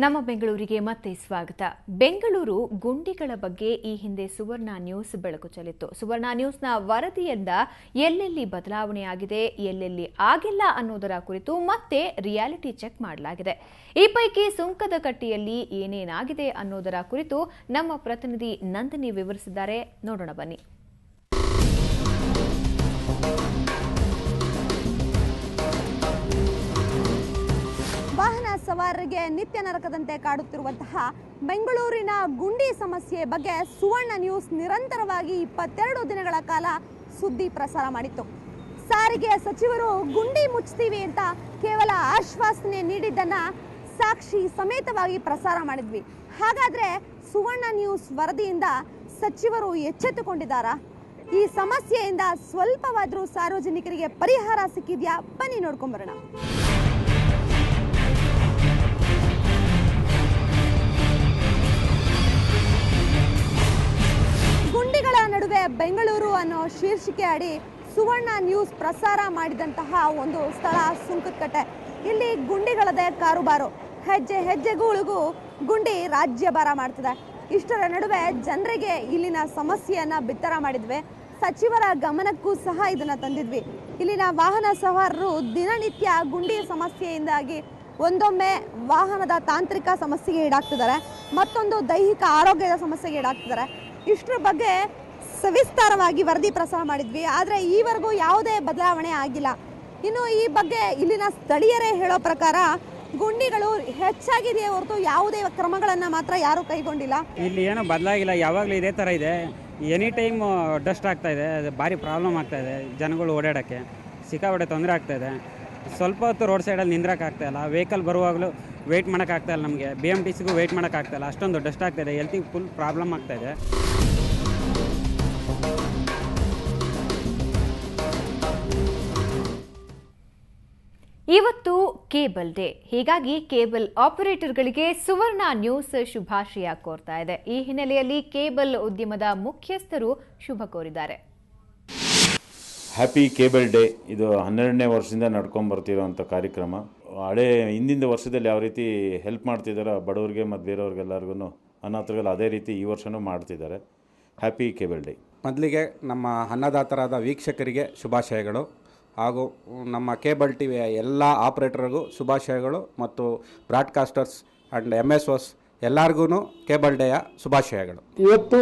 ನಮ್ಮ ಬೆಂಗಳೂರಿಗೆ ಮತ್ತೆ ಸ್ವಾಗತ. ಬೆಂಗಳೂರು ಗುಂಡಿಗಳ ಬಗ್ಗೆ ಈ ಹಿಂದೆ ಸುವರ್ಣ ನ್ಯೂಸ್ ಬೆಳಕು ಚೆಲ್ಲಿತ್ತು. ಸುವರ್ಣ ನ್ಯೂಸ್ನ ವರದಿಯಿಂದ ಎಲ್ಲೆಲ್ಲಿ ಬದಲಾವಣೆಯಾಗಿದೆ, ಎಲ್ಲೆಲ್ಲಿ ಆಗಿಲ್ಲ ಅನ್ನೋದರ ಕುರಿತು ಮತ್ತೆ ರಿಯಾಲಿಟಿ ಚೆಕ್ ಮಾಡಲಾಗಿದೆ. ಈ ಪೈಕಿ ಸುಂಕದ ಕಟ್ಟಿಯಲ್ಲಿ ಏನೇನಾಗಿದೆ ಅನ್ನೋದರ ಕುರಿತು ನಮ್ಮ ಪ್ರತಿನಿಧಿ ನಂದಿನಿ ವಿವರಿಸಿದ್ದಾರೆ. ನೋಡೋಣ ಬನ್ನಿ. ವಾಹನ ಸವಾರರಿಗೆ ನಿತ್ಯ ನರಕದಂತೆ ಕಾಡುತ್ತಿರುವಂತಹ ಬೆಂಗಳೂರಿನ ಗುಂಡಿ ಸಮಸ್ಯೆ ಬಗ್ಗೆ ಸುವರ್ಣ ನ್ಯೂಸ್ ನಿರಂತರವಾಗಿ 22 ದಿನಗಳ ಕಾಲ ಸುದ್ದಿ ಪ್ರಸಾರ ಮಾಡಿತ್ತು. ಸಾರಿಗೆ ಸಚಿವರು ಗುಂಡಿ ಮುಚ್ತೀವಿ ಅಂತ ಕೇವಲ ಆಶ್ವಾಸನೆ ನೀಡಿದ್ದನ್ನ ಸಾಕ್ಷಿ ಸಮೇತವಾಗಿ ಪ್ರಸಾರ ಮಾಡಿದ್ವಿ. ಹಾಗಾದ್ರೆ ಸುವರ್ಣ ನ್ಯೂಸ್ ವರದಿಯಿಂದ ಸಚಿವರು ಎಚ್ಚೆತ್ತುಕೊಂಡಿದ್ದಾರಾ? ಈ ಸಮಸ್ಯೆಯಿಂದ ಸ್ವಲ್ಪವಾದರೂ ಸಾರ್ವಜನಿಕರಿಗೆ ಪರಿಹಾರ ಸಿಕ್ಕಿದ್ಯಾ? ಬನ್ನಿ ನೋಡ್ಕೊಂಬರೋಣ. ಗುಂಡಿಗಳ ನಡುವೆ ಬೆಂಗಳೂರು ಅನ್ನೋ ಶೀರ್ಷಿಕೆ ಅಡಿ ಸುವರ್ಣ ನ್ಯೂಸ್ ಪ್ರಸಾರ ಮಾಡಿದಂತಹ ಒಂದು ಸ್ಥಳ ಸುಂಕದಕಟ್ಟೆ. ಇಲ್ಲಿ ಗುಂಡಿಗಳದೇ ಕಾರುಬಾರು, ಹೆಜ್ಜೆ ಹೆಜ್ಜೆಗಳಿಗೂ ಗುಂಡಿ ರಾಜ್ಯಭಾರ ಮಾಡ್ತಿದೆ. ಇಷ್ಟರ ನಡುವೆ ಜನರಿಗೆ ಇಲ್ಲಿನ ಸಮಸ್ಯೆಯನ್ನ ಬಿತ್ತರ ಮಾಡಿದ್ವಿ. ಸಚಿವರ ಗಮನಕ್ಕೂ ಸಹ ಇದನ್ನ ತಂದಿದ್ವಿ. ಇಲ್ಲಿನ ವಾಹನ ಸವಾರರು ದಿನನಿತ್ಯ ಗುಂಡಿ ಸಮಸ್ಯೆಯಿಂದಾಗಿ ಒಂದೊಮ್ಮೆ ವಾಹನದ ತಾಂತ್ರಿಕ ಸಮಸ್ಯೆಗೆ ಈಡಾಗ್ತಿದ್ದಾರೆ, ಮತ್ತೊಂದು ದೈಹಿಕ ಆರೋಗ್ಯದ ಸಮಸ್ಯೆಗೆ ಈಡಾಗ್ತಿದ್ದಾರೆ. ಇಷ್ಟರ ಬಗ್ಗೆ ಸವಿಸ್ತಾರವಾಗಿ ವರದಿ ಪ್ರಸಾರ ಮಾಡಿದ್ವಿ. ಆದರೆ ಈವರೆಗೂ ಯಾವುದೇ ಬದಲಾವಣೆ ಆಗಿಲ್ಲ. ಇನ್ನು ಈ ಬಗ್ಗೆ ಇಲ್ಲಿನ ಸ್ಥಳೀಯರೇ ಹೇಳೋ ಪ್ರಕಾರ ಗುಂಡಿಗಳು ಹೆಚ್ಚಾಗಿದೆಯೇ ಹೊರತು ಯಾವುದೇ ಕ್ರಮಗಳನ್ನು ಮಾತ್ರ ಯಾರೂ ಕೈಗೊಂಡಿಲ್ಲ. ಇಲ್ಲಿ ಏನೋ ಬದಲಾಗಿಲ್ಲ, ಯಾವಾಗಲೂ ಇದೇ ಥರ ಇದೆ. ಎನಿ ಟೈಮ್ ಡಸ್ಟ್ ಆಗ್ತಾ ಇದೆ, ಭಾರಿ ಪ್ರಾಬ್ಲಮ್ ಆಗ್ತಾ ಇದೆ. ಜನಗಳು ಓಡಾಡೋಕ್ಕೆ ಸಿಕ್ಕಾಪಟ್ಟೆ ತೊಂದರೆ ಆಗ್ತಾ ಇದೆ. ಸ್ವಲ್ಪ ಹೊತ್ತು ರೋಡ್ ಸೈಡಲ್ಲಿ ನಿಂದ್ರಕ್ಕಾಗ್ತಾಯಿಲ್ಲ. Vehicle ಬರುವಾಗಲೂ weight ಮಾಡೋಕ್ಕಾಗ್ತಾಯಿಲ್ಲ. ನಮಗೆ BMTCಗೂ ವೆಯ್ಟ್ ಮಾಡೋಕ್ಕಾಗ್ತಾಯಿಲ್ಲ. ಅಷ್ಟೊಂದು ಡಸ್ಟ್ ಆಗ್ತಾಯಿದೆ. ಹೆಲ್ತಿಗೆ ಫುಲ್ ಪ್ರಾಬ್ಲಮ್ ಆಗ್ತಾಯಿದೆ. ಇವತ್ತು ಕೇಬಲ್ ಡೇ. ಹೀಗಾಗಿ ಕೇಬಲ್ ಆಪರೇಟರ್ಗಳಿಗೆ ಸುವರ್ಣ ನ್ಯೂಸ್ ಶುಭಾಶಯ ಕೋರ್ತಾ ಇದೆ. ಈ ಹಿನ್ನೆಲೆಯಲ್ಲಿ ಕೇಬಲ್ ಉದ್ಯಮದ ಮುಖ್ಯಸ್ಥರು ಶುಭ ಕೋರಿದ್ದಾರೆ. Happy cable day. ಇದು 12ನೇ ವರ್ಷದಿಂದ ನಡ್ಕೊಂಡು ಬರ್ತಿರೋವಂಥ ಕಾರ್ಯಕ್ರಮ. ಹಳೆ ಹಿಂದಿನ ವರ್ಷದಲ್ಲಿ ಯಾವ ರೀತಿ ಹೆಲ್ಪ್ ಮಾಡ್ತಿದ್ದಾರೋ ಬಡವರಿಗೆ ಮತ್ತು ಬೇರೆಯವ್ರಿಗೆಲ್ಲರಿಗೂ, ಅನಾಥರುಗಳು, ಅದೇ ರೀತಿ ಈ ವರ್ಷವೂ ಮಾಡ್ತಿದ್ದಾರೆ. Happy cable day. ಮೊದಲಿಗೆ ನಮ್ಮ ಅನ್ನದಾತರಾದ ವೀಕ್ಷಕರಿಗೆ ಶುಭಾಶಯಗಳು, ಹಾಗೂ ನಮ್ಮ ಕೇಬಲ್ ಟಿವಿಯ ಎಲ್ಲ ಆಪರೇಟರ್ಗೂ ಶುಭಾಶಯಗಳು, ಮತ್ತು ಬ್ರಾಡ್ಕಾಸ್ಟರ್ಸ್ ಆ್ಯಂಡ್ MSOs ಎಲ್ಲರಿಗೂ ಕೇಬಲ್ ಡೇಯ ಶುಭಾಶಯಗಳು. ಇವತ್ತು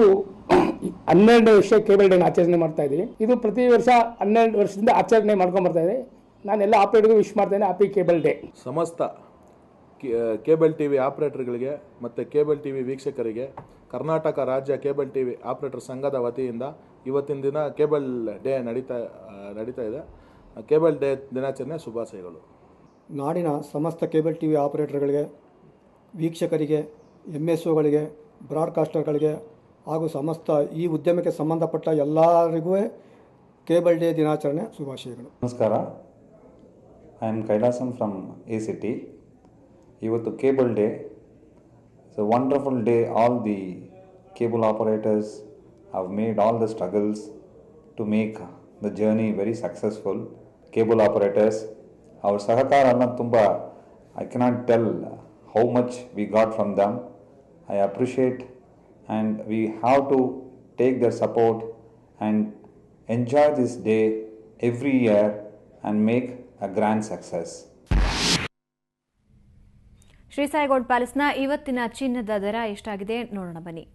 12 ವರ್ಷ ಕೇಬಲ್ ಡೇನ ಆಚರಣೆ ಮಾಡ್ತಾ ಇದ್ದೀವಿ. ಇದು ಪ್ರತಿ ವರ್ಷ 12 ವರ್ಷದಿಂದ ಆಚರಣೆ ಮಾಡ್ಕೊಂಡು ಬರ್ತಾ ಇದೆ. ನಾನು ಎಲ್ಲ ಆಪರೇಟರ್ಗೂ ವಿಶ್ ಮಾಡ್ತೇನೆ, ಹ್ಯಾಪಿ ಕೇಬಲ್ ಡೇ. ಸಮಸ್ತ ಕೇಬಲ್ ಟಿವಿ ಆಪರೇಟರ್ಗಳಿಗೆ ಮತ್ತು ಕೇಬಲ್ ಟಿವಿ ವೀಕ್ಷಕರಿಗೆ ಕರ್ನಾಟಕ ರಾಜ್ಯ ಕೇಬಲ್ ಟಿವಿ ಆಪರೇಟರ್ ಸಂಘದ ವತಿಯಿಂದ ಇವತ್ತಿನ ದಿನ ಕೇಬಲ್ ಡೇ ನಡೀತಾ ಇದೆ. ಕೇಬಲ್ ಡೇ ದಿನಾಚರಣೆ ಶುಭಾಶಯಗಳು. ನಾಡಿನ ಸಮಸ್ತ ಕೇಬಲ್ ಟಿವಿ ಆಪರೇಟರ್ಗಳಿಗೆ, ವೀಕ್ಷಕರಿಗೆ, MSOಗಳಿಗೆ, ಬ್ರಾಡ್ಕಾಸ್ಟರ್ಗಳಿಗೆ ಹಾಗೂ ಸಮಸ್ತ ಈ ಉದ್ಯಮಕ್ಕೆ ಸಂಬಂಧಪಟ್ಟ ಎಲ್ಲರಿಗೂ ಕೇಬಲ್ ಡೇ ದಿನಾಚರಣೆ ಶುಭಾಶಯಗಳು. ನಮಸ್ಕಾರ, I am Kailasam from ACT. ಇವತ್ತು cable day. It's a wonderful day. All the cable operators have made all the struggles to make the journey very successful. Cable operators ಅವ್ರ ಸಹಕಾರ ಅನ್ನೋದು ತುಂಬ, I cannot tell how much we got from them. I appreciate and we have to take their support and enjoy this day every year and make a grand success. Shri Sai gold ಪ್ಯಾಲೇಸ್ನ ಇವತ್ತಿನ ಚಿನ್ನದ ದರ ಎಷ್ಟಾಗಿದೆ ನೋಡೋಣ ಬನ್ನಿ.